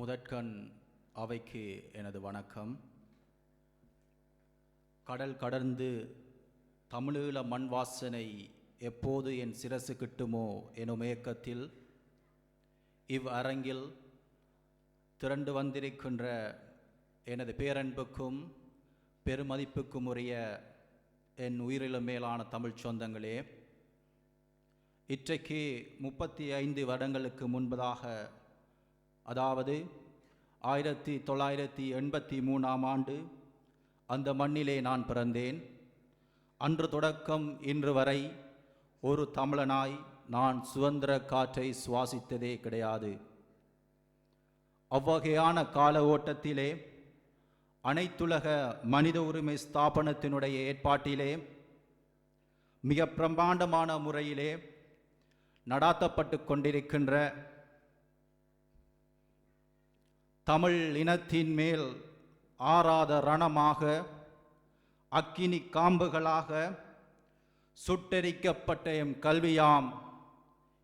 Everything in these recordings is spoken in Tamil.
முதற்கண் அவைக்கு எனது வணக்கம். கடல் கடந்து தமிழீழ மண் வாசனை எப்போது என் சிரசு கிட்டுமோ எனும் ஏக்கத்தில் இவ் அரங்கில் திரண்டு வந்திருக்கின்ற எனது பேரன்புக்கும் பெருமதிப்புக்கும் உரிய என் உயிரிலும் மேலான தமிழ் சொந்தங்களே, இன்றைக்கு 35 வருடங்களுக்கு முன்பதாக, அதாவது 1983ஆம் ஆண்டு அந்த மண்ணிலே நான் பிறந்தேன். அன்று தொடக்கம் இன்று வரை ஒரு தமிழனாய் நான் சுதந்திர காற்றை சுவாசித்ததே கிடையாது. அவ்வகையான கால ஓட்டத்திலே அனைத்துலக மனித உரிமை ஸ்தாபனத்தினுடைய ஏற்பாட்டிலே மிக பிரம்மாண்டமான முறையிலே நடாத்தப்பட்டு கொண்டிருக்கின்ற தமிழ் இனத்தின் மேல் ஆறாத ரணமாக, அக்கினி காம்புகளாக சுட்டெரிக்கப்பட்ட எம் கல்வியாம்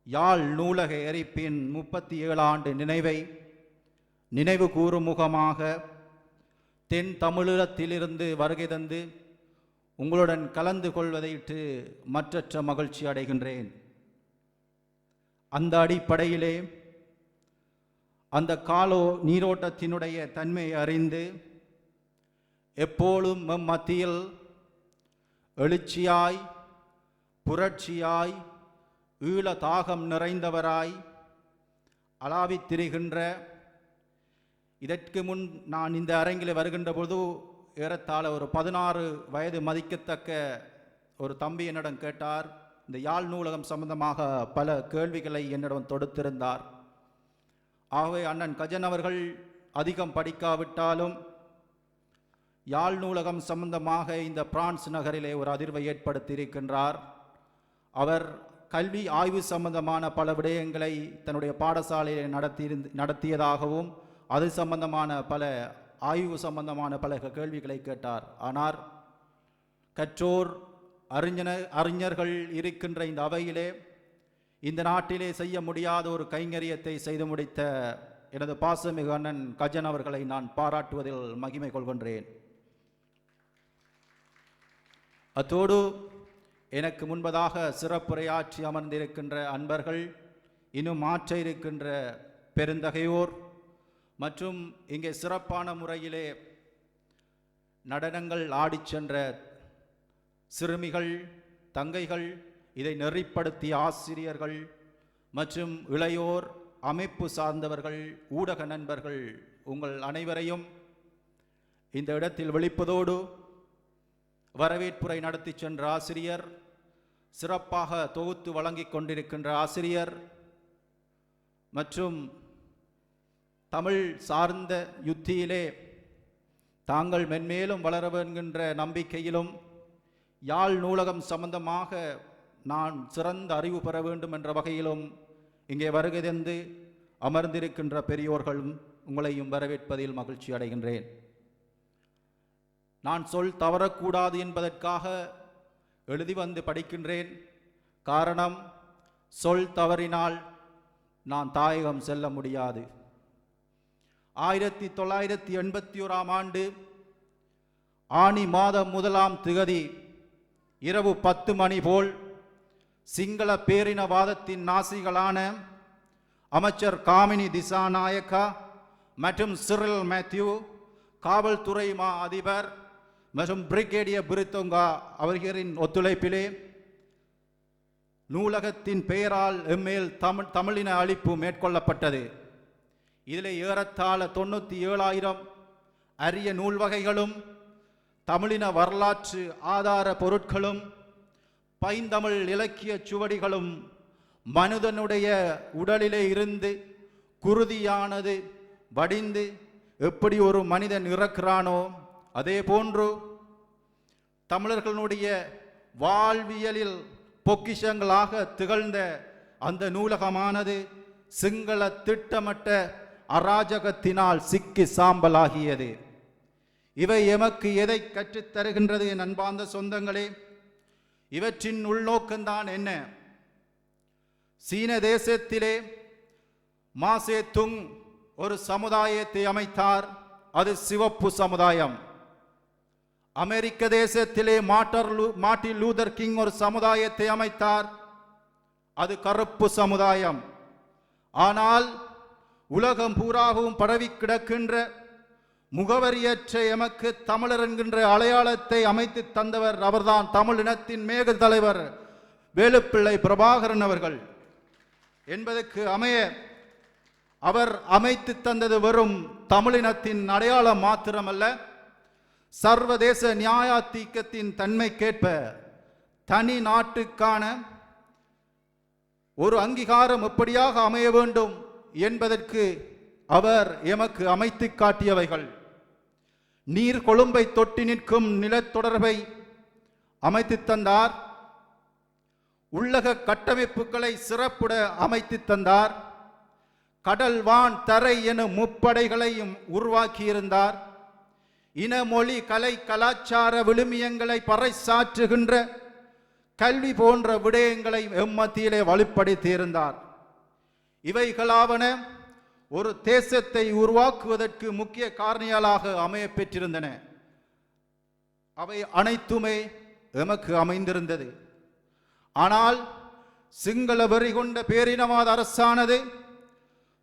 யாழ் நூலக எரிப்பின் 37 ஆண்டு நினைவை நினைவு கூறும் முகமாக தென் தமிழீழத்திலிருந்து வருகை தந்து உங்களுடன் கலந்து கொள்வதையிட்டு மற்றற்ற மகிழ்ச்சி அடைகின்றேன். அந்த அடிப்படையிலே அந்த காலோ நீரோட்டத்தினுடைய தன்மையை அறிந்து எப்போதும் மத்தியில் எழுச்சியாய், புரட்சியாய், ஈழ தாகம் நிறைந்தவராய் அளாவித் திரிகின்ற, இதற்கு முன் நான் இந்த அரங்கில் வருகின்ற பொழுது ஏறத்தாழ ஒரு 16 வயது மதிக்கத்தக்க ஒரு தம்பி என்னிடம் கேட்டார். இந்த யாழ் நூலகம் சம்பந்தமாக பல கேள்விகளை என்னிடம் தொடுத்திருந்தார். ஆகவே அண்ணன் கஜன் அவர்கள் அதிகம் படிக்காவிட்டாலும் யாழ் நூலகம் சம்பந்தமாக இந்த பிரான்ஸ் நகரிலே ஒரு அதிர்வை ஏற்படுத்தியிருக்கின்றார். அவர் கல்வி ஆய்வு சம்பந்தமான பல விடயங்களை தன்னுடைய பாடசாலையில் நடத்தியதாகவும் அது சம்பந்தமான பல ஆய்வு சம்பந்தமான பல கேள்விகளை கேட்டார். ஆனால் கற்றோர் அறிஞர்கள் இருக்கின்ற இந்த அவையிலே இந்த நாட்டிலே செய்ய முடியாத ஒரு கைங்கரியத்தை செய்து முடித்த எனது பாசமிகு அண்ணன் கஜன் அவர்களை நான் பாராட்டுவதில் மகிமை கொள்கின்றேன். அத்தோடு எனக்கு முன்பதாக சிறப்புரையாற்றி அமர்ந்திருக்கின்ற அன்பர்கள், இன்னும் மாற்ற இருக்கின்ற பெருந்தகையோர் மற்றும் இங்கே சிறப்பான முறையிலே நடனங்கள் ஆடிச் சென்ற சிறுமிகள், தங்கைகள், இதை நெறிப்படுத்திய ஆசிரியர்கள் மற்றும் இளையோர், அமைப்பு சார்ந்தவர்கள், ஊடக நண்பர்கள், உங்கள் அனைவரையும் இந்த இடத்தில் விழிப்பதோடு வரவேற்புரை நடத்தி சென்ற ஆசிரியர், சிறப்பாக தொகுத்து வழங்கிக் கொண்டிருக்கின்ற ஆசிரியர் மற்றும் தமிழ் சார்ந்த யுத்தியிலே தாங்கள் மென்மேலும் வளர வேண்டுகின்ற நம்பிக்கையிலும் யாழ் நூலகம் சம்பந்தமாக நான் சிறந்த அறிவு பெற வேண்டும் என்ற வகையிலும் இங்கே வருகை தந்து அமர்ந்திருக்கின்ற பெரியோர்களும் உங்களையும் வரவேற்பதில் மகிழ்ச்சி அடைகின்றேன். நான் சொல் தவறக்கூடாது என்பதற்காக எழுதி வந்து படிக்கின்றேன். காரணம், சொல் தவறினால் நான் தாயகம் செல்ல முடியாது. 1981ஆம் ஆண்டு ஆனி மாதம் 1ஆம் திகதி இரவு 10 மணி போல் சிங்கள பேரினவாதத்தின் நாசிகளான அமைச்சர் காமினி திசாநாயக்கா மற்றும் சிரில் மேத்யூ, காவல்துறை மா அதிபர் மற்றும் பிரிகேடியர் பிரித்தோங்கா அவர்களின் ஒத்துழைப்பிலே நூலகத்தின் பெயரால் எம்மேல் தமிழின அழிப்பு மேற்கொள்ளப்பட்டது. இதில் ஏறத்தாழ 97,000 அரிய நூல் வகைகளும் தமிழின வரலாற்று ஆதார பொருட்களும் பைந்தமிழ் இலக்கிய சுவடிகளும் மனிதனுடைய உடலிலே இருந்து குருதியானது வடிந்து எப்படி ஒரு மனிதன் இறக்கிறானோ அதே போன்று தமிழர்களுடைய வாழ்வியலில் பொக்கிஷங்களாக திகழ்ந்த அந்த நூலகமானது சிங்கள திட்டமிட்ட அராஜகத்தினால் சிக்கி சாம்பலாகியது. இவை எமக்கு எதை கற்றுத்தருகின்றது என் அன்பார்ந்த சொந்தங்களே? இவற்றின் உள்நோக்கம்தான் என்ன? சீன தேசத்திலே மாசே துங் ஒரு சமுதாயத்தை அமைத்தார். அது சிவப்பு சமுதாயம். அமெரிக்க தேசத்திலே மார்ட்டின் லூதர் கிங் ஒரு சமுதாயத்தை அமைத்தார். அது கருப்பு சமுதாயம். ஆனால் உலகம் பூராகவும் பரவி கிடக்கின்ற முகவரியற்ற எமக்கு தமிழர் என்கின்ற அடையாளத்தை அமைத்து தந்தவர் அவர்தான் தமிழ் இனத்தின் மேக தலைவர் வேலுப்பிள்ளை பிரபாகரன் அவர்கள் என்பதற்கு அமைய அவர் அமைத்து தந்தது வெறும் தமிழினத்தின் அடையாளம் மாத்திரமல்ல, சர்வதேச நியாயாதிக்கத்தின் தன்மைக்கேற்ப தனி நாட்டுக்கான ஒரு அங்கீகாரம் எப்படியாக அமைய வேண்டும் என்பதற்கு அவர் எமக்கு அமைத்து காட்டியவைகள். நீர் கொழும்பை தொட்டி நிற்கும் நிலத்தொடர்பை அமைத்து தந்தார். உள்ளக கட்டமைப்புகளை சிறப்புட அமைத்து தந்தார். கடல் வான் தரை எனும் முப்படைகளையும் உருவாக்கியிருந்தார். இன மொழி கலை கலாச்சார விழுமியங்களை பறைசாற்றுகின்ற கல்வி போன்ற விடயங்களை எம்மத்தியிலே வலுப்படுத்தியிருந்தார். இவைகளாவன ஒரு தேசத்தை உருவாக்குவதற்கு முக்கிய காரணிகளாக அமைய பெற்றிருந்தன. அவை அனைத்துமே எமக்கு அமைந்திருந்தது. ஆனால் சிங்கள வெறி கொண்ட பேரினவாத அரசானது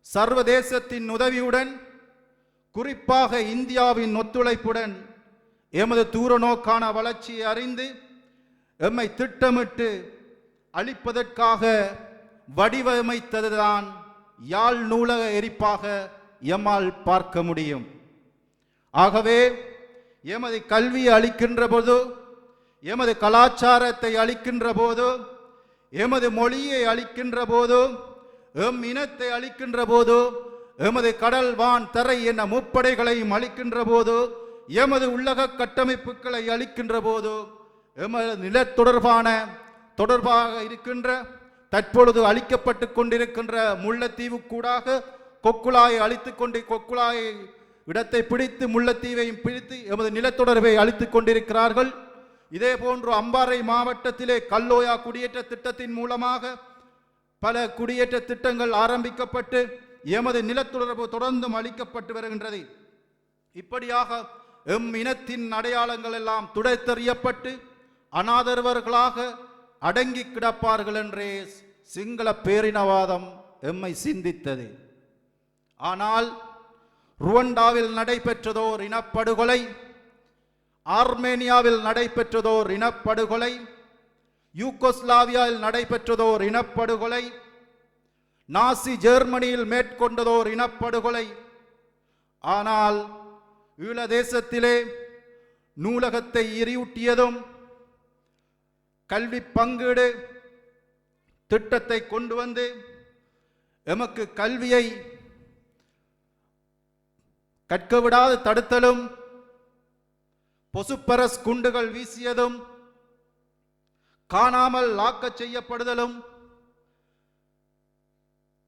சர்வதேசத்தின் உதவியுடன், குறிப்பாக இந்தியாவின் ஒத்துழைப்புடன் எமது தூரநோக்கான வளர்ச்சியை அறிந்து எம்மை திட்டமிட்டு அழிப்பதற்காக வடிவமைத்ததுதான் யாழ் நூலக எரிப்பாக எம்மால் பார்க்க முடியும். ஆகவே எமது கல்வியை அளிக்கின்ற போது, எமது கலாச்சாரத்தை அளிக்கின்ற போது, எமது மொழியை அளிக்கின்ற போது, எம் இனத்தை அளிக்கின்ற போது, எமது கடல் வான் தரை என முப்படைகளையும் அளிக்கின்ற போது, எமது உள்ளக கட்டமைப்புகளை அளிக்கின்ற போது, எமது நில தொடர்பாக இருக்கின்ற தற்பொழுது அளிக்கப்பட்டு கொண்டிருக்கின்ற முல்லைத்தீவு கூடாக கொக்குழாயை அழித்துக் கொண்டு கொக்குழாயை இடத்தை பிடித்து முல்லைத்தீவையும் பிடித்து எமது நிலத்தொடர்பை அழித்துக் கொண்டிருக்கிறார்கள். இதே போன்று அம்பாறை மாவட்டத்திலே கல்லோயா குடியேற்ற திட்டத்தின் மூலமாக பல குடியேற்ற திட்டங்கள் ஆரம்பிக்கப்பட்டு எமது நிலத்தொடர்பு தொடர்ந்தும் அளிக்கப்பட்டு வருகின்றது. இப்படியாக எம் இனத்தின் அடையாளங்கள் எல்லாம் துடைத்தெறியப்பட்டு அநாதர்வர்களாக அடங்கி கிடப்பார்கள் என்றே சிங்கள பேரினவாதம் எம்மை சிந்தித்தது. ஆனால் ருவண்டாவில் நடைபெற்றதோர் இனப்படுகொலை, ஆர்மேனியாவில் நடைபெற்றதோர் இனப்படுகொலை, யூகோஸ்லாவியாவில் நடைபெற்றதோர் இனப்படுகொலை, நாசி ஜெர்மனியில் மேற்கொண்டதோர் இனப்படுகொலை. ஆனால் ஈழ தேசத்திலே நூலகத்தை எரியூட்டியதும், கல்வி பங்கீடு திட்டத்தை கொண்டு வந்து எமக்கு கல்வியை கற்க விடாது தடுத்தலும், பொசுப்பரஸ் குண்டுகள் வீசியதும், காணாமல் லாக்கச் செய்யப்படுதலும்,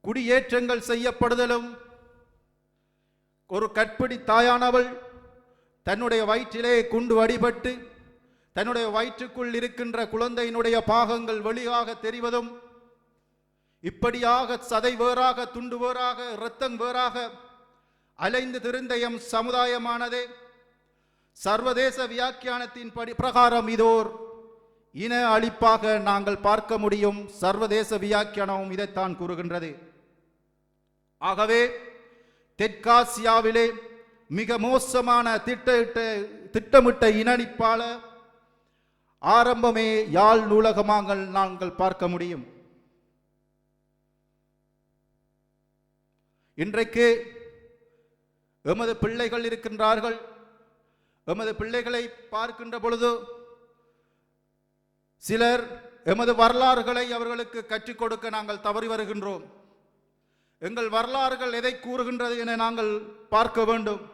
குடியேற்றங்கள் செய்யப்படுதலும், ஒரு கற்பிணி தாயானவள் தன்னுடைய வயிற்றிலே குண்டு அடிபட்டு தன்னுடைய வயிற்றுக்குள் இருக்கின்ற குழந்தையினுடைய பாகங்கள் வெளியாக தெரிவதும், இப்படியாக சதை வேறாக துண்டு வேறாக இரத்தம் வேறாக அலைந்து திரிந்த எம் சமுதாயமானதே சர்வதேச வியாக்கியானத்தின் பிரகாரம் இதோர் இன அழிப்பாக நாங்கள் பார்க்க முடியும். சர்வதேச வியாக்கியானமும் இதைத்தான் கூறுகின்றது. ஆகவே தெற்காசியாவிலே மிக மோசமான திட்டமிட்ட இனஅழிப்பால ஆரம்பமே யாழ் நூலகமாக நாங்கள் பார்க்க முடியும். இன்றைக்கு எமது பிள்ளைகள் இருக்கின்றார்கள். எமது பிள்ளைகளை பார்க்கின்ற பொழுது சிலர் எமது வரலாறுகளை அவர்களுக்கு கற்றுக் கொடுக்க நாங்கள் தவறி வருகின்றோம். எங்கள் வரலாறுகள் எதை கூறுகின்றது என நாங்கள் பார்க்க வேண்டும்.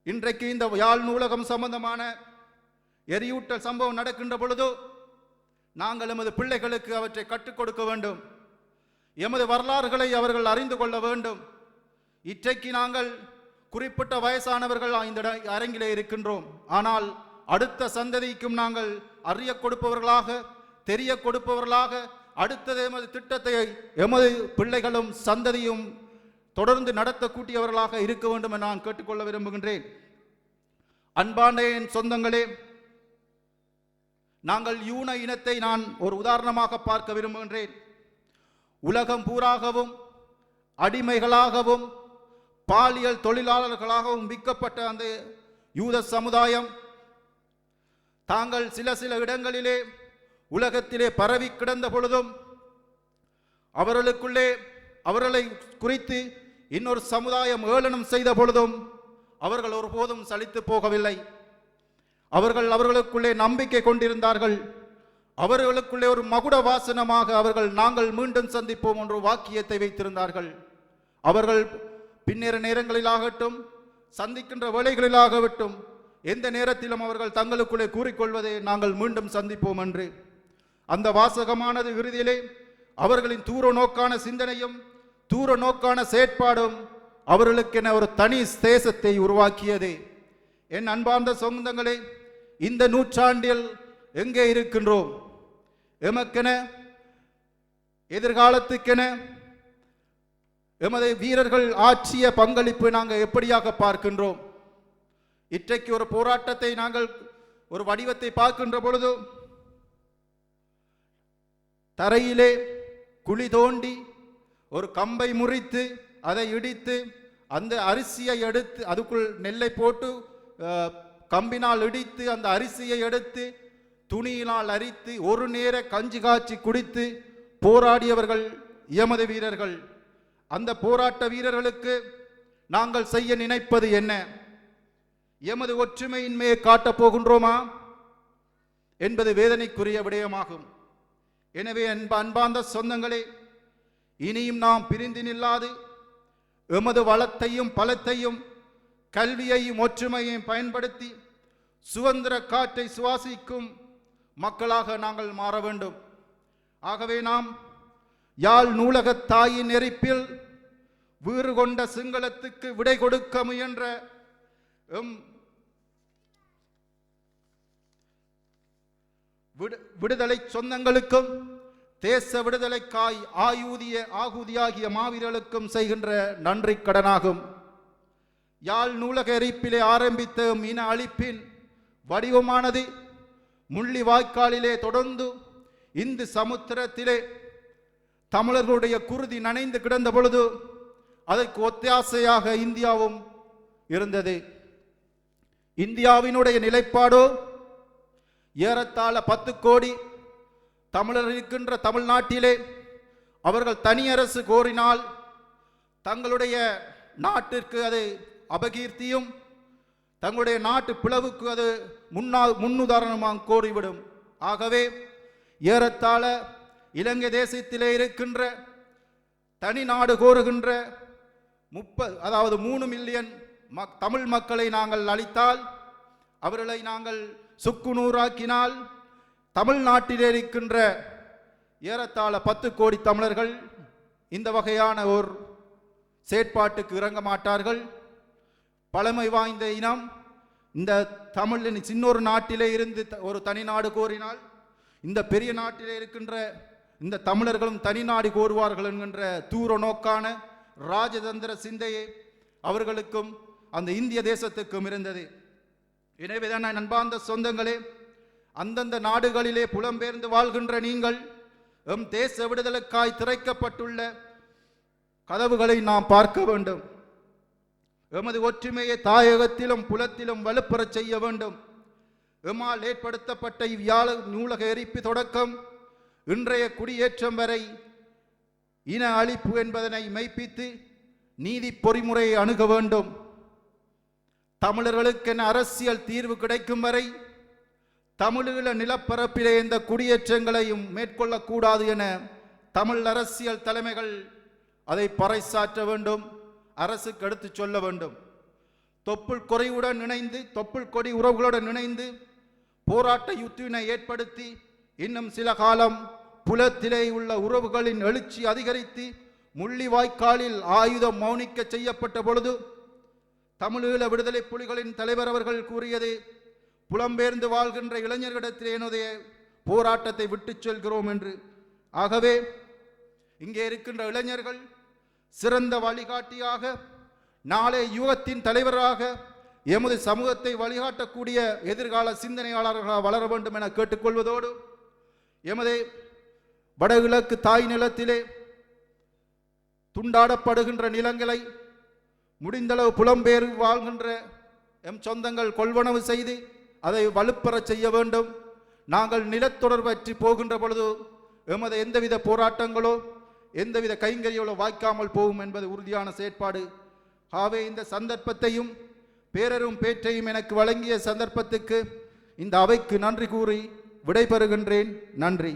இன்றைக்கு இந்த யாழ் நூலகம் சம்பந்தமான எரியூட்டல் சம்பவம் நடக்கின்ற பொழுது நாங்கள் எமது பிள்ளைகளுக்கு அவற்றை கற்றுக் கொடுக்க வேண்டும். எமது வரலாறுகளை அவர்கள் அறிந்து கொள்ள வேண்டும். இன்றைக்கு நாங்கள் குறிப்பிட்ட வயசானவர்கள் இந்த அரங்கிலே இருக்கின்றோம். ஆனால் அடுத்த சந்ததிக்கும் நாங்கள் அறிய கொடுப்பவர்களாக, தெரிய கொடுப்பவர்களாக, அடுத்தது எமது திட்டத்தை எமது பிள்ளைகளும் சந்ததியும் தொடர்ந்து நடத்தக்கூடியவர்களாக இருக்க வேண்டும் என நான் கேட்டுக்கொள்ள விரும்புகின்றேன். அன்பான என் சொந்தங்களே, நாங்கள் யூன இனத்தை நான் ஒரு உதாரணமாக பார்க்க விரும்புகின்றேன். உலகம் பூராகவும் அடிமைகளாகவும் பாலியல் தொழிலாளர்களாகவும் விற்கப்பட்ட அந்த யூத சமுதாயம் தாங்கள் சில இடங்களிலே உலகத்திலே பரவி கிடந்த பொழுதும் அவர்களை குறித்து இன்னொரு சமுதாயம் ஏளனம் செய்த பொழுதும் அவர்கள் ஒருபோதும் சலித்து போகவில்லை. அவர்களுக்குள்ளே நம்பிக்கை கொண்டிருந்தார்கள். அவர்களுக்குள்ளே ஒரு மகுட வாசனமாக நாங்கள் மீண்டும் சந்திப்போம் என்ற வாக்கியத்தை வைத்திருந்தார்கள். அவர்கள் பின்னேற நேரங்களிலாகட்டும், சந்திக்கின்ற வேளைகளிலாகட்டும், எந்த நேரத்திலும் அவர்கள் தங்களுக்குள்ளே கூறிக்கொள்வதை நாங்கள் மீண்டும் சந்திப்போம் என்று. அந்த வாசகமானது இறுதியிலே அவர்களின் தூர நோக்கான சிந்தனையும் தூர நோக்கான செயற்பாடும் அவர்களுக்கென ஒரு தனி தேசத்தை உருவாக்கியது. என் அன்பார்ந்த சொந்தங்களே, இந்த நூற்றாண்டில் எங்கே இருக்கின்றோம்? எமக்கென, எதிர்காலத்துக்கென எமது வீரர்கள் ஆற்றிய பங்களிப்பு நாங்கள் எப்படியாக பார்க்கின்றோம்? இன்றைக்கு ஒரு போராட்டத்தை நாங்கள் ஒரு வடிவத்தை பார்க்கின்ற பொழுது தரையிலே குழி தோண்டி ஒரு கம்பை முறித்து அதை இடித்து அந்த அரிசியை எடுத்து அதுக்குள் நெல்லை போட்டு கம்பினால் இடித்து அந்த அரிசியை எடுத்து துணியினால் அரித்து ஒரு நேர கஞ்சி காய்ச்சி குடித்து போராடியவர்கள் எமது வீரர்கள். அந்த போராட்ட வீரர்களுக்கு நாங்கள் செய்ய நினைப்பது என்ன? எமது ஒற்றுமையின்மையை காட்டப் போகின்றோமா என்பது வேதனைக்குரிய விடயமாகும். எனவே அன்பார்ந்த சொந்தங்களே, இனியும் நாம் பிரிந்து நில்லாது எமது வளத்தையும் பலத்தையும் கல்வியையும் ஒற்றுமையையும் பயன்படுத்தி சுதந்திர காற்றை சுவாசிக்கும் மக்களாக நாங்கள் மாற வேண்டும். ஆகவே நாம் யாழ் நூலக தாயின் நெருப்பில் வீறு கொண்ட சிங்களத்துக்கு விடை கொடுக்க முயன்ற விடுதலை சொந்தங்களுக்கும் தேச விடுதலைக்காய் ஆகுதியாகிய மாவீரர்களுக்கும் செய்கின்ற நன்றி கடனாகும். யாழ் நூலக எரிப்பிலே ஆரம்பித்த இன அழிப்பின் வடிவமானது முள்ளி வாய்க்காலிலே தொடர்ந்து இந்து சமுத்திரத்திலே தமிழர்களுடைய குருதி நனைந்து கிடந்த பொழுது அதற்கு ஒத்தாசையாக இந்தியாவும் இருந்தது. இந்தியாவினுடைய நிலைப்பாடோ ஏறத்தாழ 10 கோடி தமிழர் இருக்கின்ற தமிழ்நாட்டிலே அவர்கள் தனி அரசு கோரினால் தங்களுடைய நாட்டிற்கு அது அபகீர்த்தியும் தங்களுடைய நாட்டு பிளவுக்கு அது முன்னுதாரணமாக கோரிவிடும். ஆகவே ஏறத்தாழ இலங்கை தேசத்திலே இருக்கின்ற தனி நாடு கோருகின்ற 3 மில்லியன் தமிழ் மக்களை நாங்கள் அளித்தால், அவர்களை நாங்கள் சுக்குநூறாக்கினால், தமிழ்நாட்டிலே இருக்கின்ற ஏறத்தாழ 10 கோடி தமிழர்கள் இந்த வகையான ஒரு செயற்பாட்டுக்கு இறங்க மாட்டார்கள். பழமை வாய்ந்த இனம் இந்த தமிழின் சின்னொரு நாட்டிலே இருந்து ஒரு தனி நாடு கோரினால் இந்த பெரிய நாட்டிலே இருக்கின்ற இந்த தமிழர்களும் தனி நாடு கோருவார்கள் என்கின்ற தூர நோக்கான ராஜதந்திர சிந்தையே அவர்களுக்கும் அந்த இந்திய தேசத்துக்கும் இருந்தது. எனவேதான் அன்பார்ந்த சொந்தங்களே, அந்தந்த நாடுகளிலே புலம்பெயர்ந்து வாழ்கின்ற நீங்கள் எம் தேச விடுதலைக்காய் திறக்கப்பட்டுள்ள கதவுகளை நாம் பார்க்க வேண்டும். எமது ஒற்றுமையை தாயகத்திலும் புலத்திலும் வலுப்பெறச் செய்ய வேண்டும். எம்மால் ஏற்படுத்தப்பட்ட இவ்வியாழ நூலக எரிப்பு தொடக்கம் இன்றைய குடியேற்றம் வரை இன அழிப்பு என்பதனை மெய்ப்பித்து நீதி பொறிமுறையை அணுக வேண்டும். தமிழர்களுக்கென அரசியல் தீர்வு கிடைக்கும் வரை தமிழீழ நிலப்பரப்பிலே இந்த குடியேற்றங்களையும் மேற்கொள்ளக்கூடாது என தமிழ் அரசியல் தலைமைகள் அதை பறைசாற்ற வேண்டும், அரசுக்கு எடுத்துச் சொல்ல வேண்டும். தொப்புள் கொடியுடன் இணைந்து தொப்புள் கொடி உறவுகளுடன் இணைந்து போராட்ட யுத்தினை ஏற்படுத்தி இன்னும் சில காலம் புலத்திலே உள்ள உறவுகளின் எழுச்சி அதிகரித்து முள்ளிவாய்க்காலில் ஆயுதம் மௌனிக்க செய்யப்பட்ட பொழுது தமிழீழ விடுதலை புலிகளின் தலைவர் அவர்கள் கூறியது, புலம்பெயர்ந்து வாழ்கின்ற இளைஞர்களிடத்திலே என்னுடைய போராட்டத்தை விட்டு செல்கிறோம் என்று. ஆகவே இங்கே இருக்கின்ற இளைஞர்கள் சிறந்த வழிகாட்டியாக, நாளை யுகத்தின் தலைவராக எமது சமூகத்தை வழிகாட்டக்கூடிய எதிர்கால சிந்தனையாளர்களாக வளர வேண்டும் என கேட்டுக்கொள்வதோடு, எமது வடகிழக்கு தாய் நிலத்திலே துண்டாடப்படுகின்ற நிலங்களை முடிந்தளவு புலம்பெயர் வாழ்கின்ற எம் சொந்தங்கள் கொள்வனவு செய்து அதை வலுப்பெறச் செய்ய வேண்டும். நாங்கள் நிலத்தொடர் பற்றி போகின்ற பொழுது எமது எந்தவித போராட்டங்களோ எந்தவித கைங்கரிகளோ வாய்க்காமல் போகும் என்பது உறுதியான செயற்பாடு. ஆகவே இந்த சந்தர்ப்பத்தையும் பேரரும் பேற்றையும் எனக்கு வழங்கிய சந்தர்ப்பத்துக்கு இந்த அவைக்கு நன்றி கூறி விடைபெறுகின்றேன். நன்றி.